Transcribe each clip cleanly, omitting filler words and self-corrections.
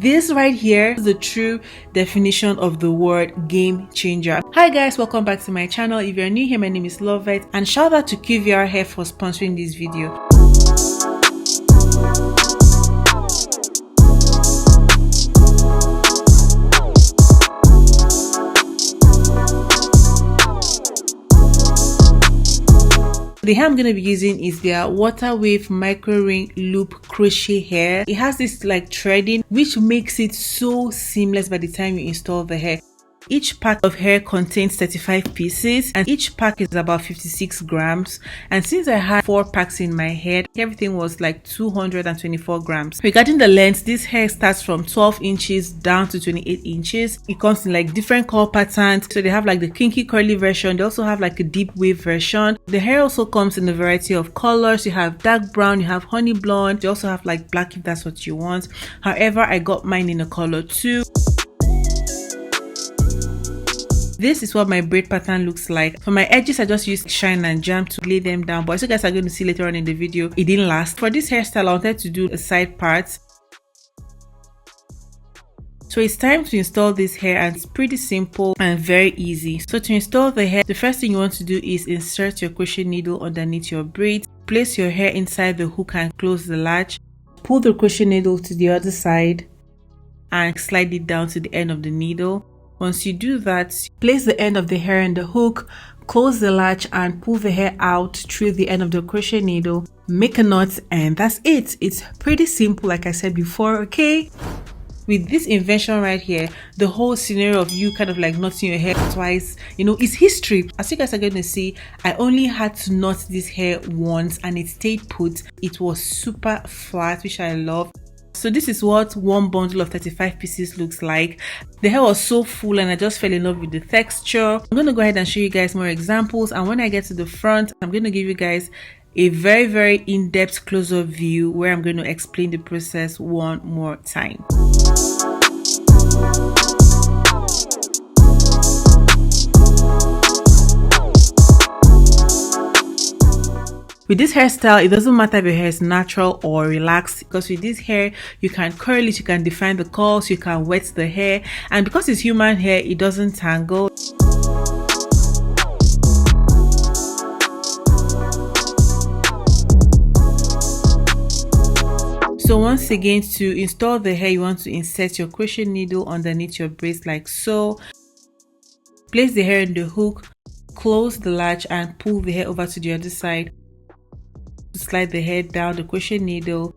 This right here is the true definition of the word game changer. Hi guys, welcome back to my channel. If you're new here, my name is Loveth, and shout out to QVR Hair for sponsoring this video. The hair I'm going to be using is their water wave micro ring loop crochet hair. It has this like threading which makes it so seamless by the time you install the hair. Each pack of hair contains 35 pieces and each pack is about 56 grams. And since I had 4 packs in my head, everything was like 224 grams. Regarding the length, this hair starts from 12 inches down to 28 inches. It comes in like different color patterns. So they have like the kinky curly version. They also have like a deep wave version. The hair also comes in a variety of colors. You have dark brown, you have honey blonde. You also have like black if that's what you want. However, I got mine in a color too. This is what my braid pattern looks like. For my edges, I just used shine and jam to lay them down, but as you guys are going to see later on in the video, it didn't last. For this hairstyle, I wanted to do a side part. So it's time to install this hair, and it's pretty simple and very easy. So to install the hair, the first thing you want to do is insert your crochet needle underneath your braids. Place your hair inside the hook and close the latch. Pull the crochet needle to the other side and slide it down to the end of the needle. Once you do that, place the end of the hair in the hook, close the latch and pull the hair out through the end of the crochet needle, make a knot, and that's it. It's pretty simple like I said before, okay? With this invention right here, the whole scenario of you kind of like knotting your hair twice, you know, is history. As you guys are going to see, I only had to knot this hair once and it stayed put. It was super flat, which I love. So this is what one bundle of 35 pieces looks like. The hair was so full and I just fell in love with the texture. I'm going to go ahead and show you guys more examples, and when I get to the front, I'm going to give you guys a very in-depth close-up view where I'm going to explain the process one more time. With this hairstyle, it doesn't matter if your hair is natural or relaxed, because with this hair, you can curl it, you can define the curls, you can wet the hair, and because it's human hair, it doesn't tangle. So once again, to install the hair, you want to insert your crochet needle underneath your braids like so. Place the hair in the hook, close the latch and pull the hair over to the other side. Slide the hair down the crochet needle,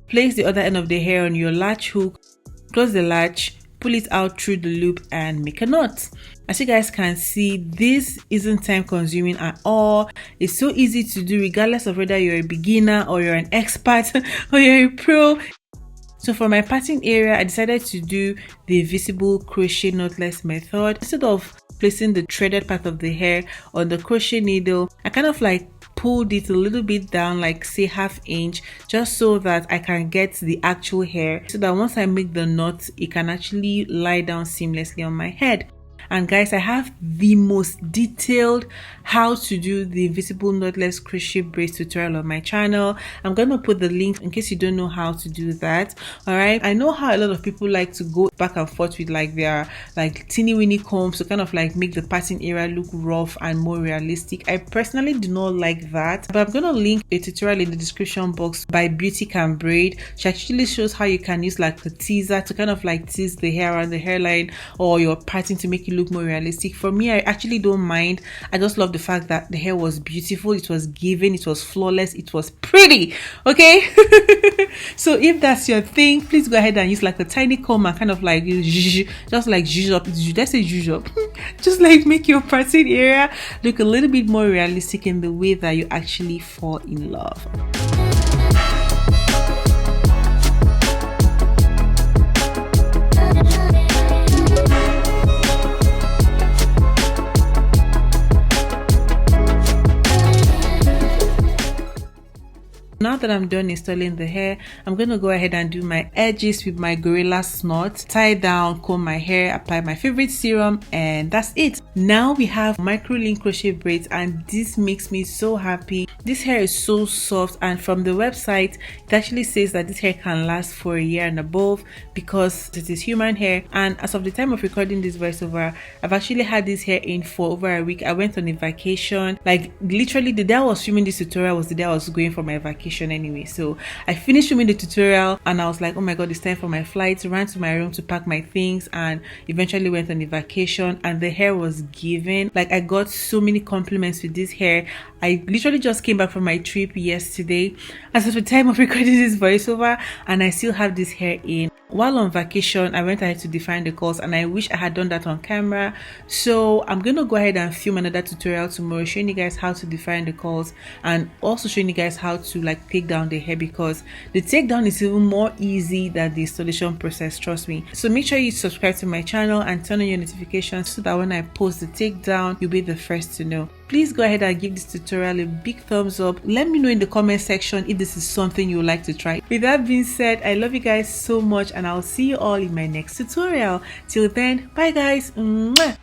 place the other end of the hair on your latch hook, close the latch, pull it out through the loop and make a knot. As you guys can see, this isn't time consuming at all. It's so easy to do regardless of whether you're a beginner or you're an expert or you're a pro. So for my parting area, I decided to do the visible crochet knotless method. Instead of placing the threaded part of the hair on the crochet needle, I kind of like pulled it a little bit down, like say ½ inch, just so that I can get the actual hair, so that once I make the knot, it can actually lie down seamlessly on my head. And guys, I have the most detailed how to do the invisible knotless crochet braids tutorial on my channel. I'm gonna put the link in case you don't know how to do that. All right, I know how a lot of people like to go back and forth with like their like teeny weeny combs to kind of like make the parting area look rough and more realistic. I personally do not like that, but I'm gonna link a tutorial in the description box by Beauty Can Braid. She actually shows how you can use like a teaser to kind of like tease the hair around the hairline or your parting to make it look more realistic. For me, I actually don't mind. I just love the fact that the hair was beautiful, it was giving, it was flawless, it was pretty, okay? So if that's your thing, please go ahead and use like a tiny comb and kind of like just like zhuzh up, let's say zhuzh up, just like make your parting area look a little bit more realistic in the way that you actually fall in love. now that I'm done installing the hair, I'm going to go ahead and do my edges with my gorilla snot, tie down, comb my hair, apply my favorite serum, and that's it. Now we have micro link crochet braids, and this makes me so happy. This hair is so soft, and from the website it actually says that this hair can last for a year and above because it is human hair. And as of the time of recording this voiceover, I've actually had this hair in for over a week. I went on a vacation, like literally the day I was filming this tutorial was the day I was going for my vacation anyway. So I finished filming the tutorial and I was like, oh my god, it's time for my flight. Ran to my room to pack my things and eventually went on a vacation, and the hair was given. Like, I got so many compliments with this hair. I literally just came back from my trip yesterday as of the time of recording this voiceover, and I still have this hair in. While on vacation, I went ahead to define the curls, and I wish I had done that on camera. So I'm gonna go ahead and film another tutorial tomorrow showing you guys how to define the curls and also showing you guys how to like take down the hair, because the takedown is even more easy than the installation process, trust me. So make sure you subscribe to my channel and turn on your notifications so that when I post the takedown, you'll be the first to know. Please go ahead and give this tutorial a big thumbs up. Let me know in the comment section if this is something you would like to try. With that being said, I love you guys so much, and I'll see you all in my next tutorial. Till then, bye guys. Mwah.